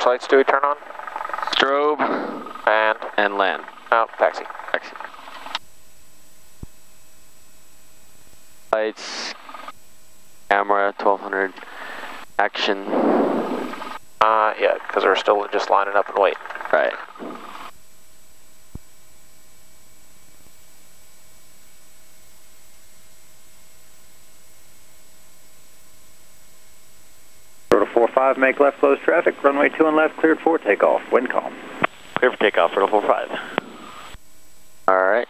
Which lights do we turn on? Strobe. And land. Oh, taxi. Taxi. Lights. Camera, 1200. Action. Yeah, because we're still just lining up and waiting. Right. Rotor 45, make left, close traffic. Runway 2 and left, cleared for takeoff. Wind calm. Clear for takeoff, Rotor 45. Alright.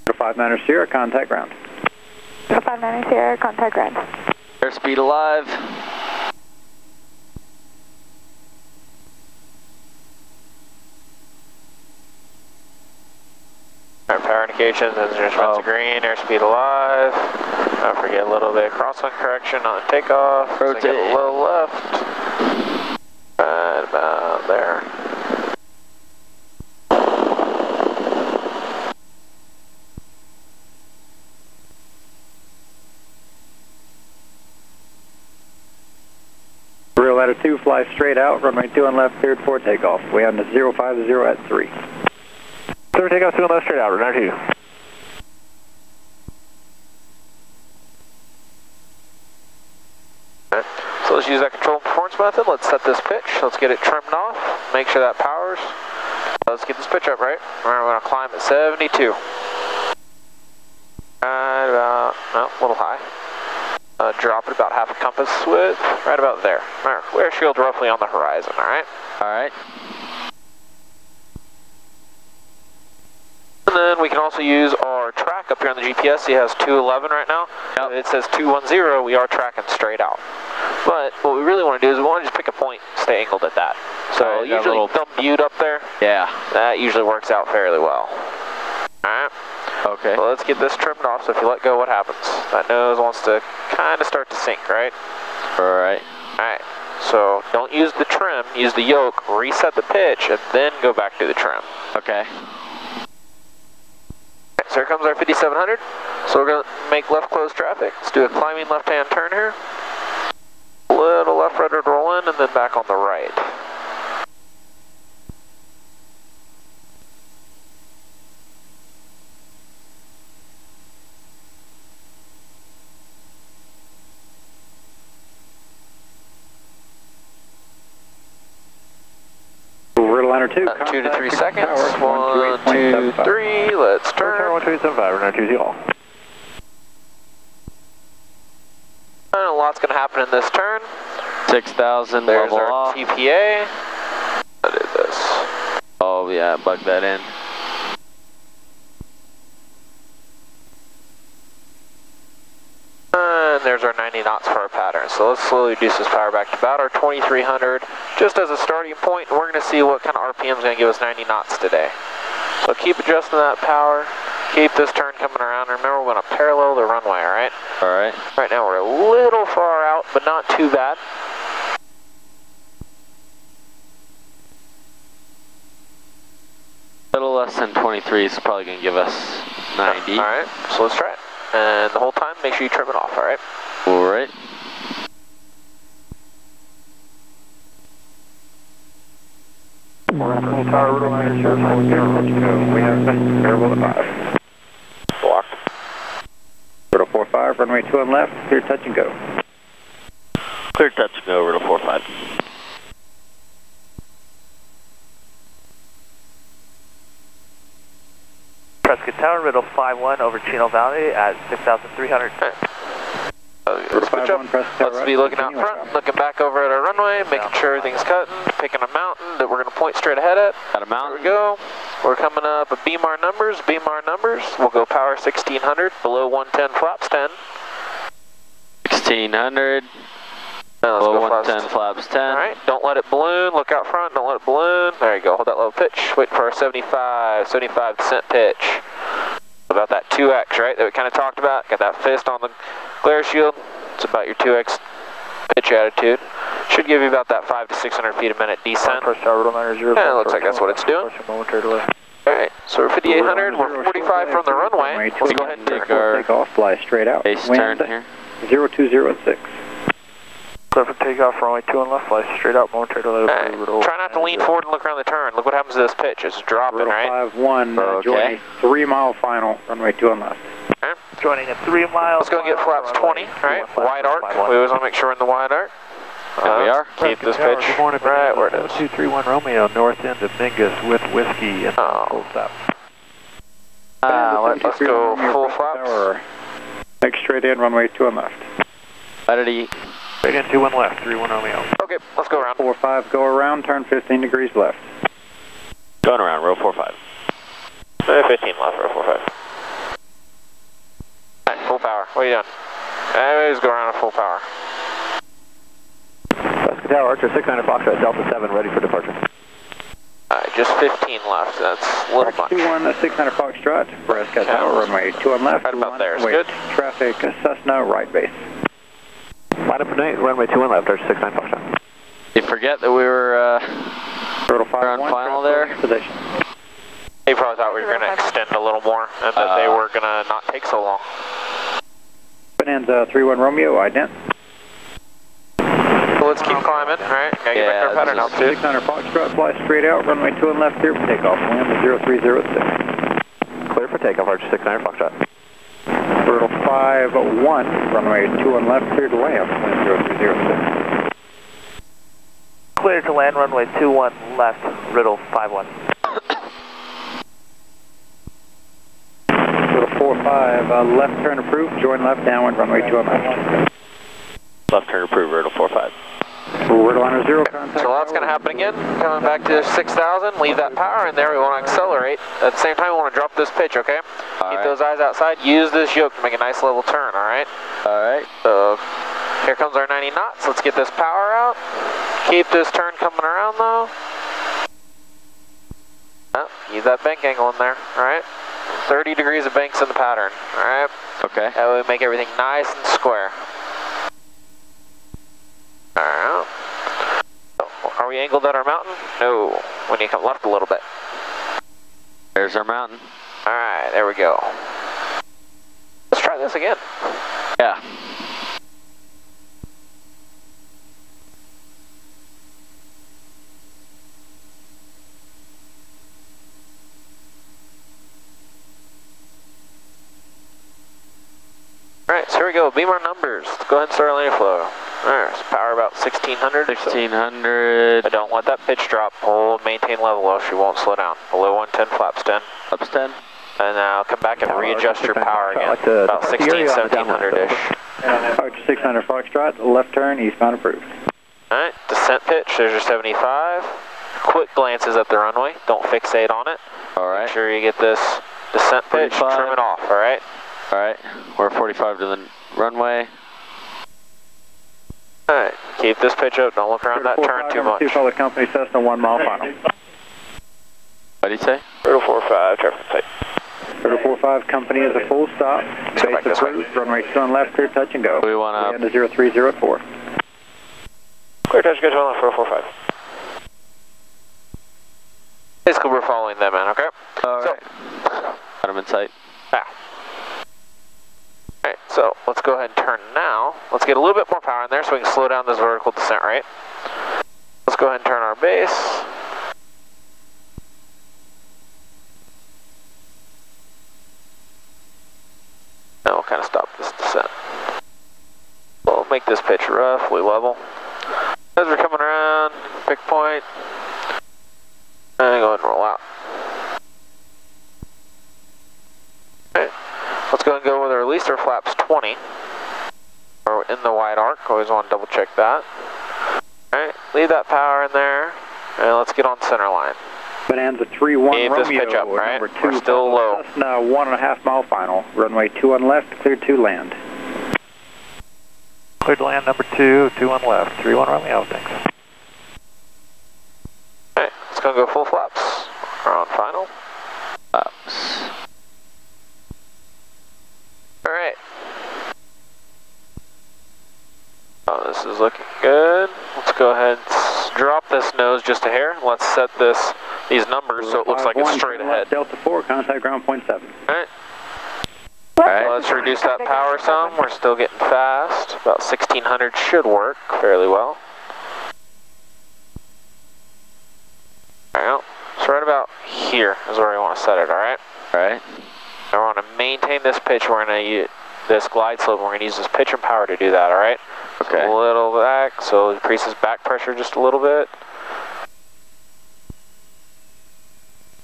Rotor 59 Sierra, contact ground. Rotor 59 Sierra, contact ground. Airspeed alive. Alright, power indications, engines run to green, airspeed alive. Don't forget a little bit of crosswind correction on takeoff. Rotate. Get a little left. Right about there. Real ladder 2, fly straight out. Runway 2 and left, cleared for takeoff. We on the 050 at 3. Clear for takeoff, 2 and left, straight out, runway 2. So let's use that control and performance method. Let's set this pitch. Let's get it trimmed off. Make sure that powers. Let's get this pitch up, right? We're going to climb at 72. Right about, no, a little high. Drop it about half a compass width, right about there. Alright, air shield roughly on the horizon, alright? Alright. And then we can also use our track up here on the GPS. It has 211 right now. Yep. It says 210, we are tracking straight out. But what we really want to do is we want to just pick a point, stay angled at that. So Alright, usually thumb viewed up there, Yeah. that usually works out fairly well. Alright, Okay. so let's get this trimmed off. So if you let go, what happens? That nose wants to kind of start to sink, right? Alright. Alright, so don't use the trim, use the yoke, reset the pitch, and then go back to the trim. Okay. So here comes our 5700. So we're going to make left close traffic. Let's do a climbing left-hand turn here. Little left rudder roll in and then back on the right. Liner 2, 2 to 3 seconds. 1, 2, 3. Let's turn. 1275, runway 20 all. A lot's going to happen in this turn. 6,000 There's level our off. TPA. What is this? Oh yeah, bug that in. And there's our 90 knots for our pattern. So let's slowly reduce this power back to about our 2300 just as a starting point. And we're going to see what kind of RPM is going to give us 90 knots today. So keep adjusting that power. Keep this turn coming around. Remember, we're going to parallel the runway, all right? All right. Right now we're a little far out, but not too bad. A little less than 23 is probably going to give us 90. All right, so let's try it. And the whole time, make sure you trim it off, all right? All right. Tower, Rotor Liner 040, we have variable at 5. Blocked. Rotor 45, runway 2 on left, clear touch and go. Clear touch and go, Rotor 45. Prescott Tower, Riddle 51 over Chino Valley at 6,300. Switch up. Let's be looking out front, looking back over at our runway, making sure everything's cutting, picking a mountain that we're going to point straight ahead at. Got a mountain. There we go. We're coming up at BMR numbers, We'll go power 1600, below 110 flaps 10. 1600. Now let's Below go 110 flaps 10. Alright, don't let it balloon, look out front, don't let it balloon. There you go, hold that low pitch, wait for our 75 descent pitch. About that 2x, right, that we kind of talked about. Got that fist on the glare shield. It's about your 2x pitch attitude. Should give you about that 500 to 600 feet a minute descent. First tower, Rotor Liner 0. Yeah, it looks like that's what it's doing. Momentary delay. Alright, so we're 5800, we're 45 from the runway. Let's go ahead and take our takeoff, fly straight out. base turn here. 0206. Clear for takeoff, runway 2 and left, fly straight out, momentarily. Try not to lean forward and look around the turn. Look what happens to this pitch. It's dropping, right? 51, joining 3 mile final, runway 2 and left. Okay. Joining at 3 miles. Let's go get flaps 20, right? Wide arc. We always want to make sure we're in the wide arc. There we are. Keep this pitch right where it is. 231 Romeo, north end of Mingus with whiskey and full stop. Let's go full flaps. Next straight in, runway 2 and left. Ready. Straight in 2-1 left, 31 Romeo. Okay, let's go around. 45, go around, turn 15 degrees left. Going around, row 45. 15 left, row 45. Alright, full power. What are you doing? Let's go around at full power. Tower, Archer 600 Foxtrot, Delta 7, ready for departure. Alright, just 15 left. That's a little much. 21, 600 Foxtrot, Prescott Tower, runway 2 and left. Right about there is wait, good. Traffic, Cessna, right base. Line up tonight, runway 2 and left, Archer 69 Foxtrot. You forget that we were Turtle 5 on final there? Position. They probably thought we were going to extend a little more and that they were going to not take so long. Bonanza 31 Romeo, ident. So let's keep climbing, right? Gotta get back to our pattern altitude. 600 Foxtrot, fly straight out, runway 2 and left, clear for takeoff. Land 0306. Clear for takeoff, Archer 69 Foxtrot. Turtle 5-1, runway 2 and left, clear to land, land 0306. Clear to land, runway 21 left, Riddle 51. Turtle 45, left turn approved, join left downwind, runway 2 and left. Left turn approved, Riddle 45. Riddle on 0, contact. So that's going to happen again. Coming back to 6,000, leave that power in there. We want to accelerate. At the same time, we want to drop this pitch, okay? Keep those eyes outside. Use this yoke to make a nice level turn, all right? All right. So here comes our 90 knots. Let's get this power out. Keep this turn coming around, though. Use that bank angle in there, all right? 30 degrees of banks in the pattern, all right? Okay. That way we make everything nice and square. Alright. Are we angled at our mountain? No. We need to come left a little bit. There's our mountain. Alright, there we go. Let's try this again. Yeah. Alright, so here we go. Beam our numbers. Let's go ahead and start our landing flow. Alright, so power about 1600. 1600. But don't let that pitch drop. Hold, maintain level or she won't slow down. Below 110, flaps 10. Flaps 10. And now come back and readjust your power again. About 16, 1700-ish. Archer 600 Foxtrot, left turn, eastbound approved. Alright, descent pitch, there's your 75. Quick glances at the runway, don't fixate on it. Alright. Make sure you get this descent pitch, 45. trim it off, alright? Alright, we're 45 to the runway. Alright, keep this pitch up, don't look around that turn too much. 2 follow company Cessna 1 mile final. What did you say? Riddle 45, traffic sight. Riddle 45 company is a full stop. Base approved, runway 2 on left, clear touch and go. We want to 0304. Clear touch, go to left, Riddle 45. Basically we're following them in, okay? Alright. Got him in sight. Yeah. Alright, so let's go ahead and turn now. Let's get a little bit more power in there so we can slow down this vertical descent rate. Let's go ahead and turn our base. Now we'll kind of stop this descent. We'll make this pitch roughly level. As we're coming around, pick point, and go ahead and roll out. Alright, let's go ahead and go with our release our flaps 20. Or in the wide arc, always want to double check that. Alright, leave that power in there, and let's get on center line. Bonanza 3-1 Keep Romeo, this pitch up, right? number 2. We're still low. Cessna 1.5 mile final, runway 2 on left, clear to land. Clear to land, number 2, 2 on left, 3-1 Romeo, thanks. Alright, let's go full flaps. We're on final. Flaps. Alright. Oh, this is looking good. Let's go ahead and drop this nose just a hair. Let's set this these numbers so it looks like it's straight ahead. Delta 4, contact ground point 7. Alright. Alright. Let's reduce that power some. We're still getting fast. About 1600 should work fairly well. Alright, so right about here is where we want to set it, alright? Alright. I want to maintain this pitch. We're going to use this glide slope. We're going to use this pitch and power to do that, alright? Okay. So a little back, so it increases back pressure just a little bit.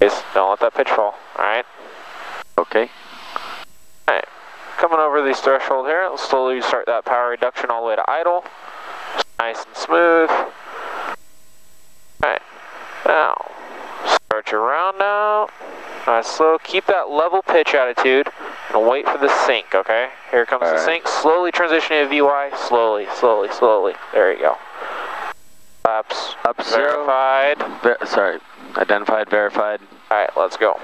Just don't let that pitch fall, alright? Okay. Alright, coming over this threshold here, let's slowly start that power reduction all the way to idle. Just nice and smooth. Alright, now start your round out. Nice slow, keep that level pitch attitude and wait for the sink, okay? Here comes the sink, slowly transitioning to VY, slowly, slowly, slowly. There you go. Laps, Up verified. Sorry, identified, verified. Alright, let's go.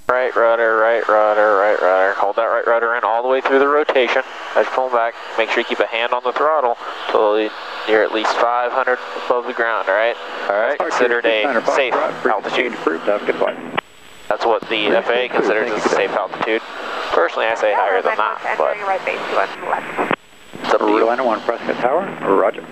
Right rudder, right rudder, right rudder. Hold that right rudder in all the way through the rotation. As you pull back, make sure you keep a hand on the throttle until you're at least 500 above the ground, alright? Alright. Considered a safe altitude. That's what the FAA considers as a safe altitude. Personally, I say higher than that, but it's up to you. Line 1, Prescott Tower, roger.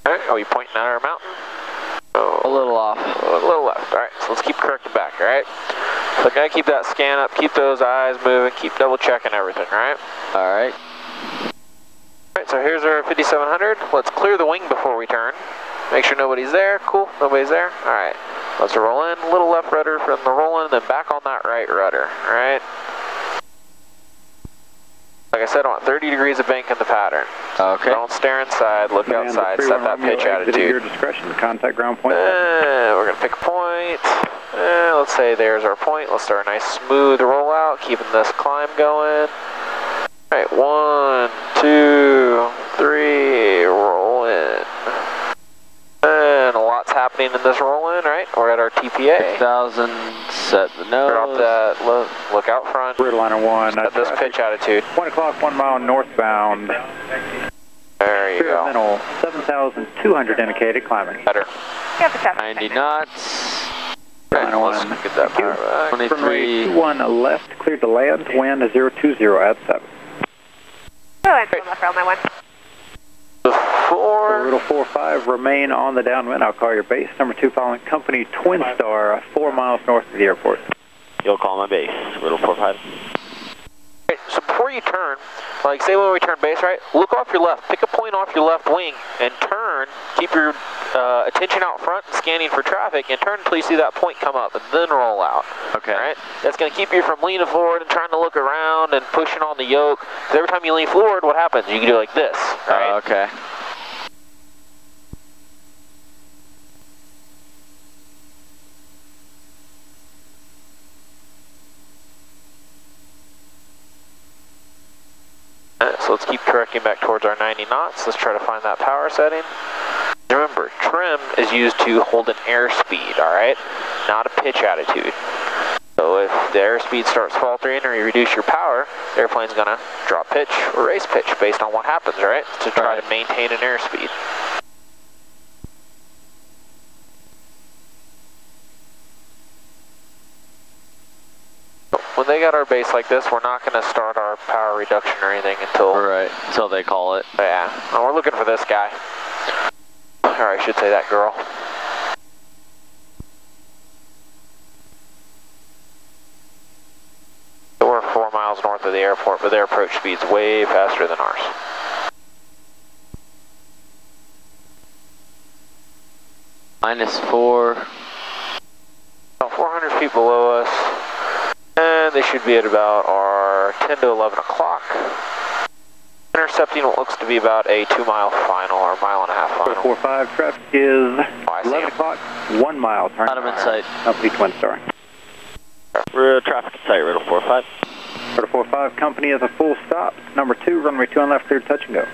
Alright, are we pointing at our mountain? Oh, A little off. a little left. Alright, so let's keep correcting back, alright? So gotta keep that scan up, keep those eyes moving, keep double checking everything, alright? Alright. Alright, so here's our 5700. Let's clear the wing before we turn. Make sure nobody's there. Cool, nobody's there. Alright, let's roll in, little left rudder from the roll in, then back on that right rudder, alright? Like I said, I want 30 degrees of bank in the pattern. Okay. Don't stare inside, look outside, set that pitch attitude. Your discretion, contact ground point. We're going to pick a point. Let's say there's our point. Let's start a nice smooth rollout, keeping this climb going. Alright, 1, 2, 3, roll in. And a lot's happening in this roll in, right? We're at our TPA. 6,000, set the nose. Drop that, look out front. Liner 1. Set this pitch attitude. 1 o'clock, 1 mile northbound. There you go. Middle, 7,200 indicated climbing. Better. 90 knots. Liner 1. Let's get that power back. 23. 21 left, cleared to land, wind 020 at 7. left railway 1. Before. Little 45, remain on the downwind. I'll call your base. Number 2 following company Twin Star, 4 miles north of the airport. You'll call my base, little 45. Okay, so before you turn, like say when we turn base, right, look off your left, pick a point off your left wing and turn, keep your attention out front, scanning for traffic, and turn until you see that point come up and then roll out. Okay. Right? That's going to keep you from leaning forward and trying to look around and pushing on the yoke. Because every time you lean forward, what happens? You can do like this, right? Okay. So let's keep correcting back towards our 90 knots. Let's try to find that power setting. Remember, trim is used to hold an airspeed, alright? Not a pitch attitude. So if the airspeed starts faltering or you reduce your power, the airplane's going to drop pitch or raise pitch based on what happens, right? To try to maintain an airspeed. When they got our base like this, we're not going to start our power reduction or anything until... Right, until they call it. Yeah, well, we're looking for this guy. Or I should say that girl. So we're 4 miles miles north of the airport, but their approach speed's way faster than ours. -4. About 400 feet below us, and they should be at about our 10 to 11 o'clock. Intercepting what looks to be about a 2-mile final, or mile-and-a-half final. 45, traffic is I see 11 it. o'clock, 1 mile. Turn Bottom in sight. Company Twin Star. Traffic in sight, Riddle 45. Riddle 45, company is a full stop. Number 2, runway 2 on left, clear touch and go.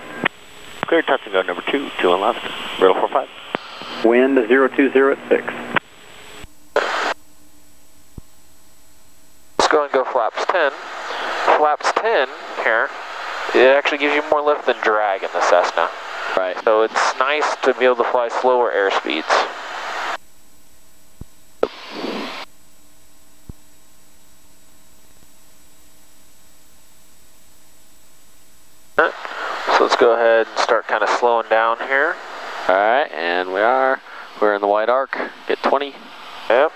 Clear touch and go, number 2, 2 on left. Riddle 45. Wind 020 at 6. Let's go and go flaps 10. Flaps 10 here, it actually gives you more lift than drag in the Cessna. Right. So it's nice to be able to fly slower airspeeds. So let's go ahead and start kind of slowing down here. Alright, and we're in the white arc. Get 20. Yep.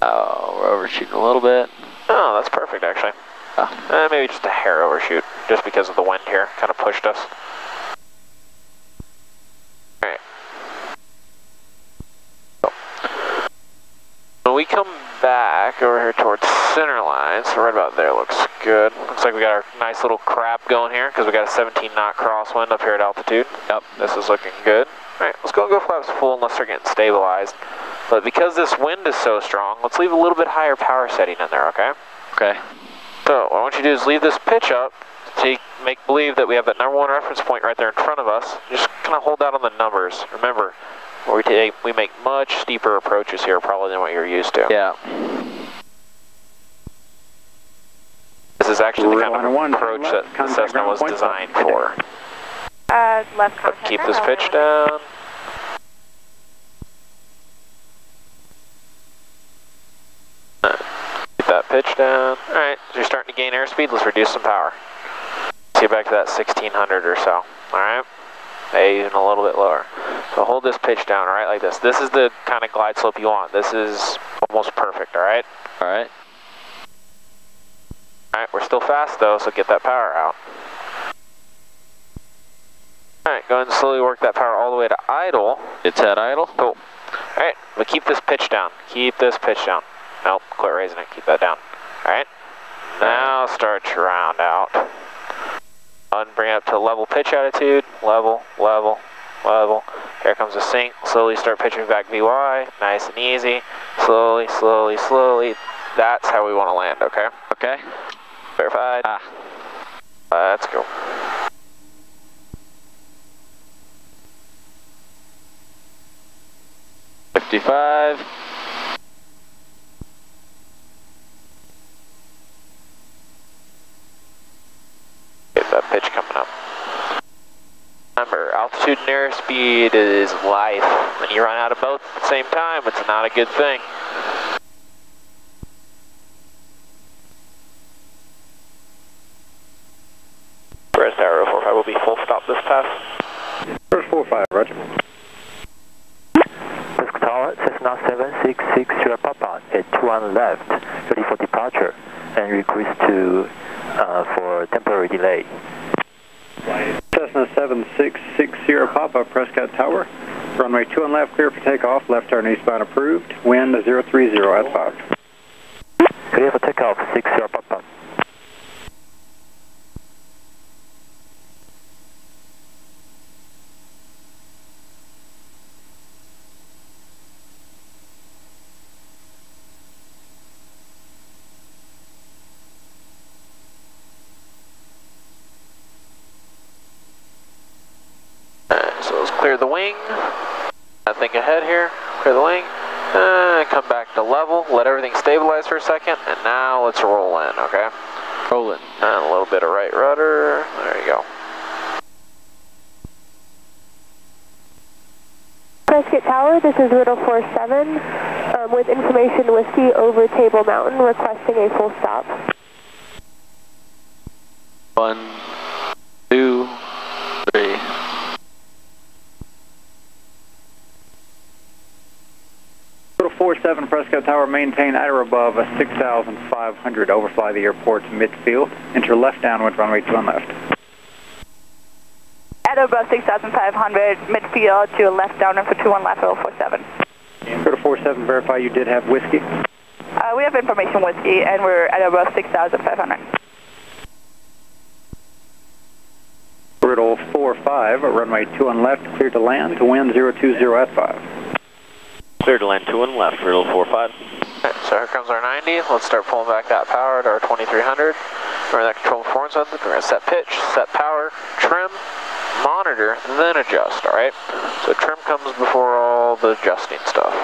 Oh, we're overshooting a little bit. Oh, that's perfect actually. Oh. Maybe just a hair overshoot, just because of the wind here, kind of pushed us. Alright. So, when we come back over here towards center line, so right about there looks good. Looks like we got our nice little crab going here, because we got a 17 knot crosswind up here at altitude. Yep, this is looking good. Alright, let's go flaps full unless they're getting stabilized. But because this wind is so strong, let's leave a little bit higher power setting in there, okay? Okay. So what I want you to do is leave this pitch up to make believe that we have that number 1 reference point right there in front of us. Just kind of hold out on the numbers. Remember, we make much steeper approaches here probably than what you're used to. Yeah. This is actually the kind of One, approach that the Cessna was designed for. Left So contact. keep this pitch down. Keep that pitch down. Alright, so you're starting to gain airspeed, let's reduce some power. Let's get back to that 1600 or so. Alright? Even a little bit lower. So hold this pitch down, alright, like this. This is the kind of glide slope you want. This is almost perfect, alright? Alright. Alright, we're still fast though, so get that power out. Alright, go ahead and slowly work that power all the way to idle. It's at idle. Cool. Alright, but keep this pitch down. Keep this pitch down. Nope, quit raising it. Keep that down. Alright. Now start to round out. And bring it up to level pitch attitude. Level, level, level. Here comes the sink. Slowly start pitching back VY. Nice and easy. Slowly, slowly, slowly. That's how we want to land, okay? Okay. Verified. Let's go. $55. Get that pitch coming up. Remember, altitude and airspeed is life. When you run out of both at the same time, it's not a good thing. Rest Arrow 45 will be full stop this pass. First 45, roger. Whiskey Tower, Cessna 766 Sierra Papa at 2 on left, ready for departure, and request to for temporary delay. Cessna 766 Sierra Papa, Prescott Tower. Runway 2 on left, clear for takeoff. Left turn eastbound approved. Wind 030 at 5. Clear for takeoff, 6 Sierra Papa. So let's clear the wing. I think ahead here. Clear the wing. Come back to level. Let everything stabilize for a second. And now let's roll in, okay? Roll in. And a little bit of right rudder. There you go. Prescott Tower, this is Riddle 47 with information Whiskey over Table Mountain requesting a full stop. 1, 2, 3. Little 47 Prescott Frisco Tower, maintain at or above a 6,500. Overfly the airport to midfield. Enter left downwind, runway 21 left. At or above 6,500, midfield to left downwind for 21 left, 047. Go to 47, verify you did have whiskey. We have information whiskey, and we're at or above 6,500. Riddle 45, runway 21 left, clear to land, to wind 020 at 5. Clear to land 21 left, Riddle 45. Okay, so here comes our 90. Let's start pulling back that power to our 2300. Remember that control performance method. We're going to set pitch, set power, trim, monitor, then adjust, alright? So trim comes before all the adjusting stuff.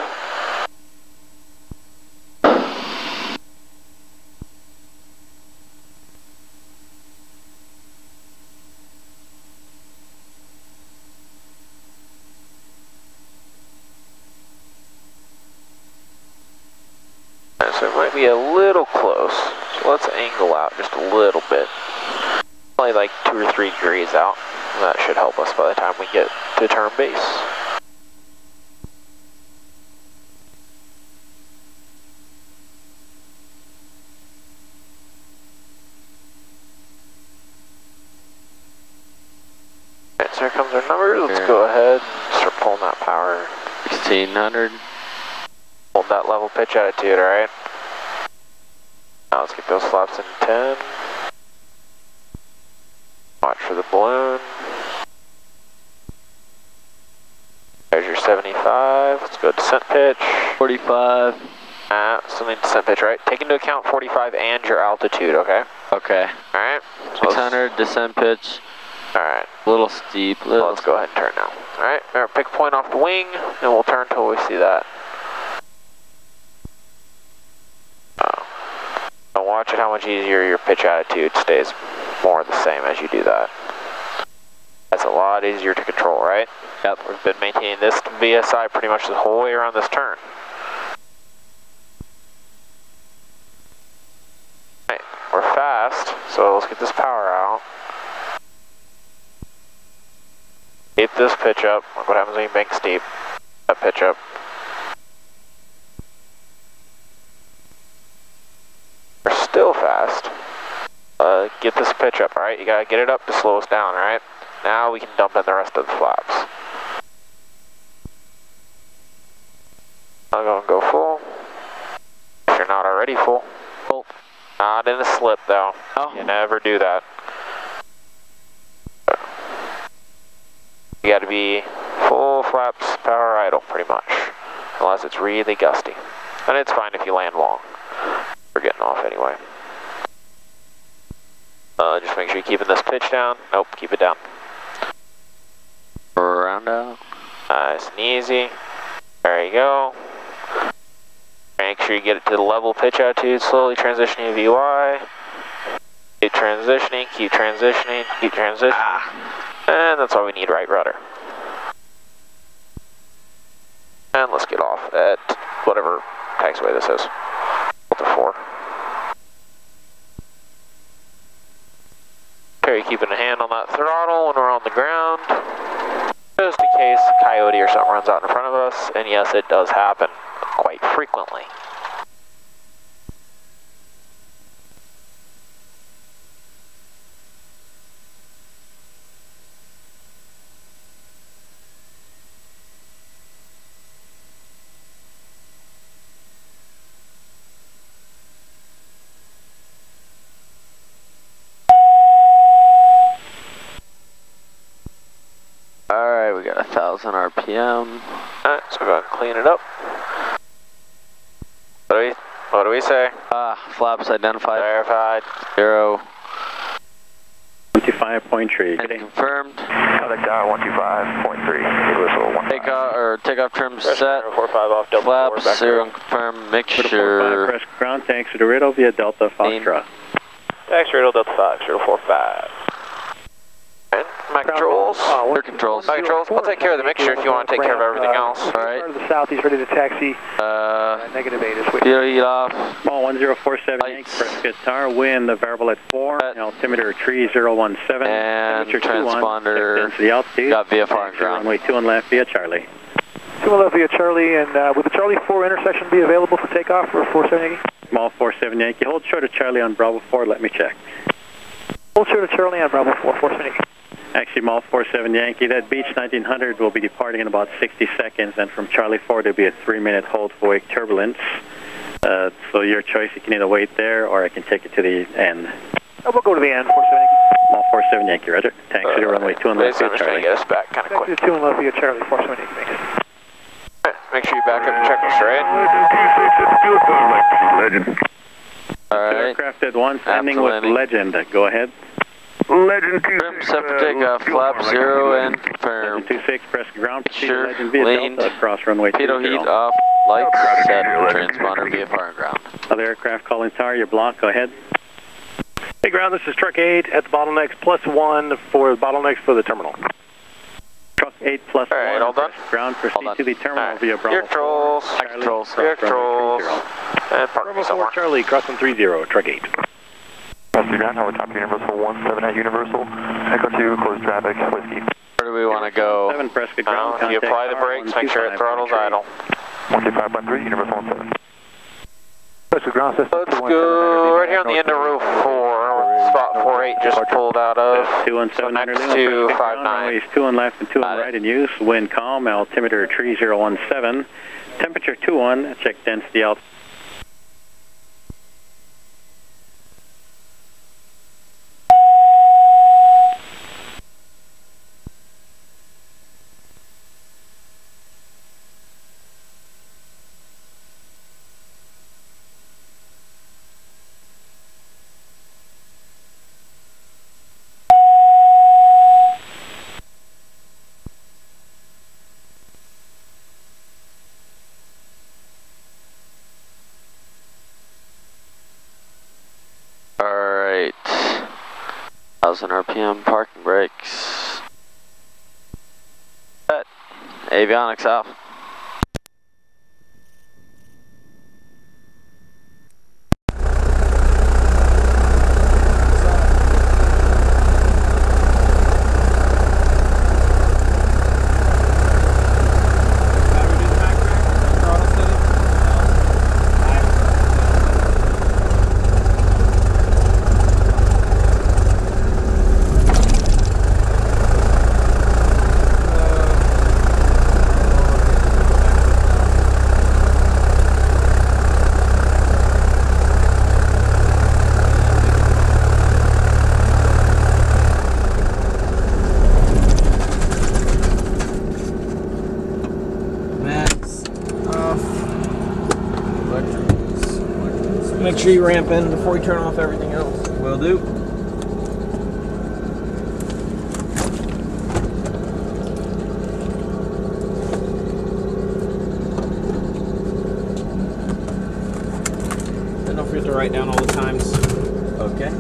So it might be a little close. So let's angle out just a little bit. Probably like 2 or 3 degrees out. That should help us by the time we get to turn base. Alright, so here comes our numbers. Let's go ahead and start pulling that power. 1600. Hold that level pitch attitude, alright? Now let's get those flaps in 10. Watch for the balloon. There's your 75. Let's go descent pitch. 45. Still need descent pitch, right? Take into account 45 and your altitude, okay? Okay. Alright. So 600, descent pitch. Alright. A little steep. So let's go ahead and turn now. Alright, remember, pick a point off the wing, and we'll turn till we see that. Now watch it how much easier your pitch attitude stays more the same as you do that. That's a lot easier to control, right? Yep. We've been maintaining this VSI pretty much the whole way around this turn. Alright, we're fast, so let's get this power out. Keep this pitch up. Look what happens when you bank steep. That pitch up. We're still fast. Get this pitch up, alright? You gotta get it up to slow us down, alright? Now we can dump in the rest of the flaps. I'm gonna go full. If you're not already full. Full. Not in a slip though. Oh. You never do that. You gotta be full flaps, power idle, pretty much. Unless it's really gusty. And it's fine if you land long. We're getting off anyway. Just make sure you're keeping this pitch down. Nope, keep it down. Round out. Nice and easy. There you go. Make sure you get it to the level pitch attitude, slowly transitioning VY. Keep transitioning, keep transitioning, keep transitioning. And that's all we need, right rudder. And let's get off at whatever taxiway this is. Delta 4. Okay, keeping a hand on that throttle when we're on the ground. Just in case a coyote or something runs out in front of us. And yes, it does happen quite frequently. Alright, we got 1,000 RPM. Alright, so go ahead and clean it up. What do we say? Flaps identified. Verified. 0. 25.3. And confirmed. Contact down 125.3. Whistle 1. Takeoff trim set. 45 off Delta 4. Flaps 0 and confirmed. Make Sure. sure. Press ground tanks to Dorado via Delta Foxtrot. Taxi Dorado Delta 5, 045. And my controls. Your controls. My controls. I'll take care of the mixture if you want to take care of everything else. Alright. The southeast, ready to taxi. Negative 8 is waiting. Heat off. Small 1047 Yankee, Prescott Tower, wind the variable at 4, altimeter 3017, And temperature 21, transponder. density altitude, Got VFR and ground. runway 21 left via Charlie. 211 via Charlie, and would the Charlie 4 intersection be available for takeoff for 47 Yankee? Small 47 Yankee, hold short of Charlie on Bravo 4, let me check. Hold short of Charlie on Bravo 4, 47 Yankee. Actually, Mall 47 Yankee, that Beach 1900 will be departing in about 60 seconds, and from Charlie 4 there'll be a 3-minute hold for wake turbulence. So your choice, you can either wait there or I can take it to the end. Oh, we'll go to the end, 47 Yankee. Mall 47 Yankee, roger. Taxi to runway 2 and left via I'm just trying to Charlie. get us back kind of quick. Taxi to 2 and left via Charlie, 47 Yankee, thanks. Make sure you back up and check us, right? Legend. Alright. Aircraft at 1, ending with Legend. Go ahead. Legend 26. Trim set for takeoff, flap 0 and confirm. Legend 26, press ground, proceed Sure, to Legend via leaned. Delta, across runway 20. Torpedo heat off, lights set, transponder via fire and ground. Other aircraft calling tower, you're blocked, go ahead. Hey ground, this is truck 8 at the bottlenecks, +1 for bottlenecks for the terminal. Truck 8 plus all right, 1, all done. Ground, proceed to the terminal via Bravo. Your controls. Your controls. And park Bravo 4 somewhere. Charlie, crossing 30, truck 8. Passenger ground, Howard Top Universal 17 at Universal. Echo 2, close traffic, whiskey. Where do we want to go? 7, press the ground, You contact apply the tower, brakes, make sure it throttles 125.3. idle. 125.3, Universal 17. Passenger ground system. Let's go right here on the end of row 4, spot 48 just pulled out of. 217 next Underlune, to press the ground, 59. runways 2 on left and 2 on right in use. Wind calm, altimeter 3017. Temperature 21, check density out. Alright. 1000 RPM, parking brakes. Set. Avionics off. Make sure you ramp in before you turn off everything else. Will do. And don't forget to write down all the times. Okay.